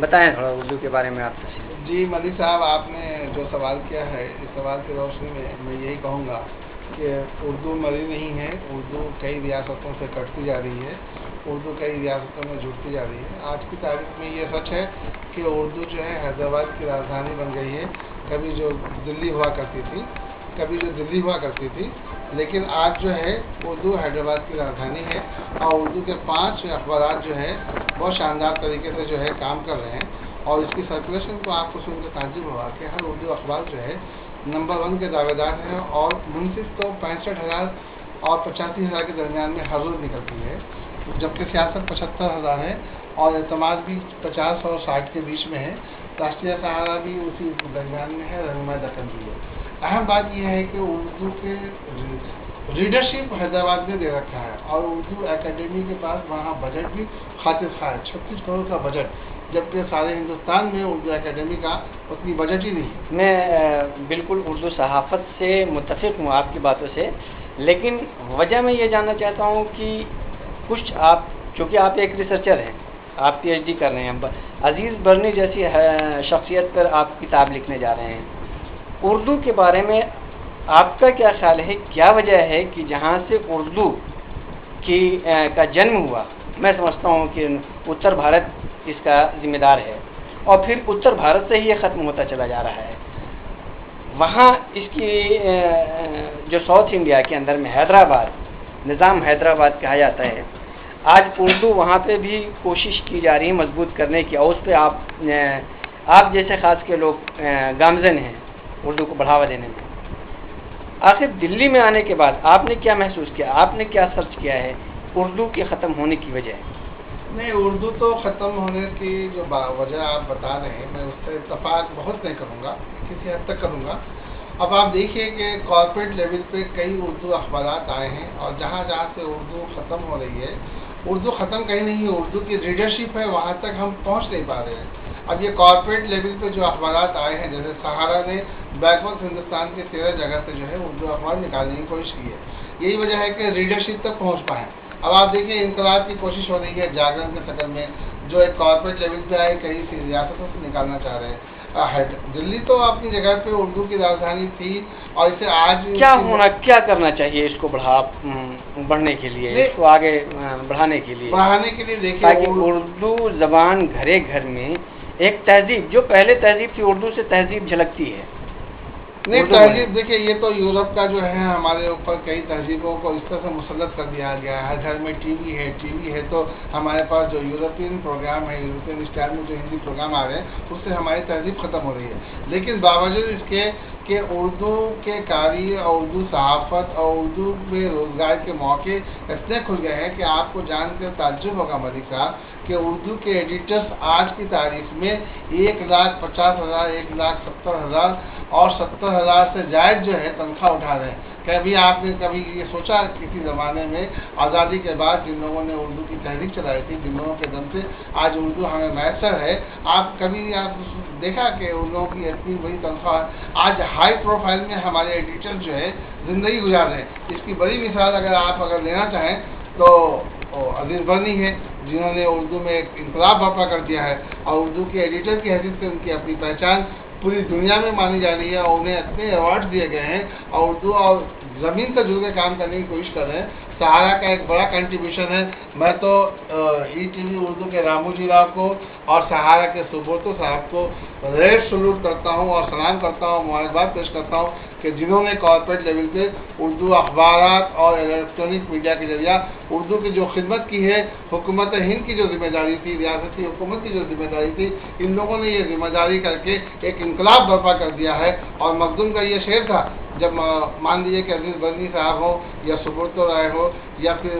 بتائیں تھوڑا اردو کے بارے میں آپ تفصیل۔ جی ملک صاحب، آپ نے جو سوال کیا ہے اس سوال کی روشنی میں یہی کہوں گا کہ اردو مری نہیں ہے، اردو کئی ریاستوں سے کٹتی جا رہی ہے، اردو کئی ریاستوں میں جڑتی جا رہی ہے۔ آج کی تاریخ میں یہ سچ ہے کہ اردو جو ہے حیدرآباد کی راجدھانی بن گئی ہے، کبھی جو دلی ہوا کرتی تھی، لیکن آج جو ہے اردو حیدرآباد کی راجدھانی ہے، اور اردو کے 5 اخبارات جو ہے بہت شاندار طریقے سے جو ہے کام کر رہے ہیں، اور اس کی سرکولیشن کو آپ کو سن کے تعجب ہوگا کہ ہر اردو اخبار جو ہے نمبر 1 کے دعوے دار ہیں، اور منصف تو 65,000 اور 85,000 کے درمیان میں ہر روز نکلتی ہے، جبکہ سیاست 75,000 ہے، اور اعتماد بھی 50 اور 60 کے بیچ میں ہے۔ راشٹریہ سہارا بھی اسی درمیان میں ہے، رہنما دکن بھی ہے۔ اہم بات یہ ہے کہ اردو کے ریڈرشپ حیدرآباد نے دے رکھا ہے، اور اردو اکیڈمی کے پاس وہاں بجٹ بھی خاطر خواہ ہے، 36 کروڑ کا بجٹ، جبکہ سارے ہندوستان میں اردو اکیڈمی کا اتنی بجٹ ہی نہیں ہے۔ میں بالکل اردو صحافت سے متفق ہوں آپ کی باتوں سے، لیکن وجہ میں یہ جاننا چاہتا ہوں کہ کچھ آپ، چونکہ آپ ایک ریسرچر ہیں، آپ پی ایچ ڈی کر رہے ہیں، عزیز برنی جیسی شخصیت پر آپ کتاب لکھنے جا رہے ہیں، اردو کے بارے میں آپ کا کیا خیال ہے؟ کیا وجہ ہے کہ جہاں سے اردو کا جنم ہوا، میں سمجھتا ہوں کہ اتر بھارت اس کا ذمہ دار ہے، اور پھر اتر بھارت سے ہی یہ ختم ہوتا چلا جا رہا ہے، وہاں اس کی جو ساؤتھ انڈیا کے اندر میں حیدرآباد، نظام حیدرآباد کہا جاتا ہے، آج اردو وہاں پہ بھی کوشش کی جا رہی ہے مضبوط کرنے کی، اور اس پہ آپ جیسے خاص کے لوگ گامزن ہیں اردو کو بڑھاوا دینے میں۔ آخر دلی میں آنے کے بعد آپ نے کیا محسوس کیا؟ آپ نے کیا سرچ کیا ہے اردو کے ختم ہونے کی وجہ؟ نہیں، اردو تو ختم ہونے کی جو وجہ آپ بتا رہے ہیں، میں اس سے اتفاق بہت نہیں کروں گا، کسی حد تک کروں گا۔ اب آپ دیکھیے کہ کارپوریٹ لیول پہ کئی اردو اخبارات آئے ہیں، اور جہاں جہاں سے اردو ختم ہو رہی ہے، اردو ختم کہیں نہیں ہے، اردو کی ریڈرشپ ہے، وہاں تک ہم پہنچ نہیں پا رہے ہیں۔ اب یہ کارپوریٹ لیول پہ جو اخبارات آئے ہیں، جیسے سہارا نے بیک وقت ہندوستان کے 13 جگہ سے جو ہے اردو اخبار نکالنے کی کوشش کی ہے، یہی وجہ ہے کہ ریڈرشپ تک پہنچ پائیں۔ اب آپ دیکھیں انقلاب کی کوشش ہو رہی ہے جاگرن کے شکل میں، جو ایک کارپوریٹ لیول پہ آئے، کئی ریاستوں سے نکالنا چاہ رہے ہیں۔ دلی تو اپنی جگہ پہ اردو کی راجدھانی تھی، اور اسے آج کیا کرنا چاہیے اس کو بڑھنے کے لیے، اس کو آگے بڑھانے کے لیے دیکھیے تاکہ اردو زبان گھر گھر میں ایک تہذیب، جو پہلے تہذیب تھی اردو سے تہذیب جھلکتی ہے۔ نہیں، تہذیب دیکھیے، یہ تو یورپ کا جو ہے ہمارے اوپر کئی تہذیبوں کو اس طرح سے مسلط کر دیا گیا ہے، ہر گھر میں ٹی وی ہے، تو ہمارے پاس جو یورپین پروگرام ہے، یورپین اسٹائل میں جو ہندی پروگرام آ رہے ہیں، اس سے ہماری تہذیب ختم ہو رہی ہے۔ لیکن باوجود اس کے کہ اردو کے قاری اور اردو صحافت اور اردو میں روزگار کے موقع اتنے کھل گئے ہیں کہ آپ کو جان کر تعجب ہوگا ملک صاحب کہ اردو کے ایڈیٹرز آج کی تاریخ میں 1,50,000، 1,70,000 اور 70,000 سے زائد جو ہے تنخواہ اٹھا رہے ہیں۔ کبھی آپ نے کبھی یہ سوچا کسی زمانے میں آزادی کے بعد جن لوگوں نے اردو کی تحریک چلائی تھی، جن لوگوں کے دم سے آج اردو ہمیں میسر ہے، آپ دیکھا کہ ان لوگوں کی اتنی بڑی تنخواہ آج ہائی پروفائل میں ہمارے ایڈیٹر جو ہے زندگی گزار رہے ہیں۔ اس کی بڑی مثال اگر لینا چاہیں تو عزیز برنی ہے، جنہوں نے اردو میں ایک انقلاب برپا کر دیا ہے، اور اردو کے ایڈیٹر کی حیثیت سے ان کی اپنی پہچان پوری دنیا میں مانی جا رہی ہے، اور انہیں اتنے ایوارڈ دیے گئے ہیں، اور اردو اور زمین سے جڑ کے کام کرنے کی کوشش کر رہے ہیں۔ سہارا کا ایک بڑا کنٹریبیوشن ہے۔ میں تو ای ٹی وی اردو کے رامو جی راؤ کو اور سہارا کے سبرتو صاحب کو ریڈ سلوٹ کرتا ہوں اور سلام کرتا ہوں، مبارکباد پیش کرتا ہوں کہ جنہوں نے کارپوریٹ لیول پہ اردو اخبارات اور الیکٹرانک میڈیا کے ذریعہ اردو کی جو خدمت کی ہے، حکومت ہند کی جو ذمہ داری تھی، ریاستی حکومت کی جو ذمہ داری تھی، ان لوگوں نے یہ ذمہ داری کر کے ایک انقلاب برپا کر دیا ہے۔ اور مخدوم کا یہ شعر تھا، جب مان لیجیے کہ عزیز برنی صاحب ہو یا سبرتو رائے ہو یا پھر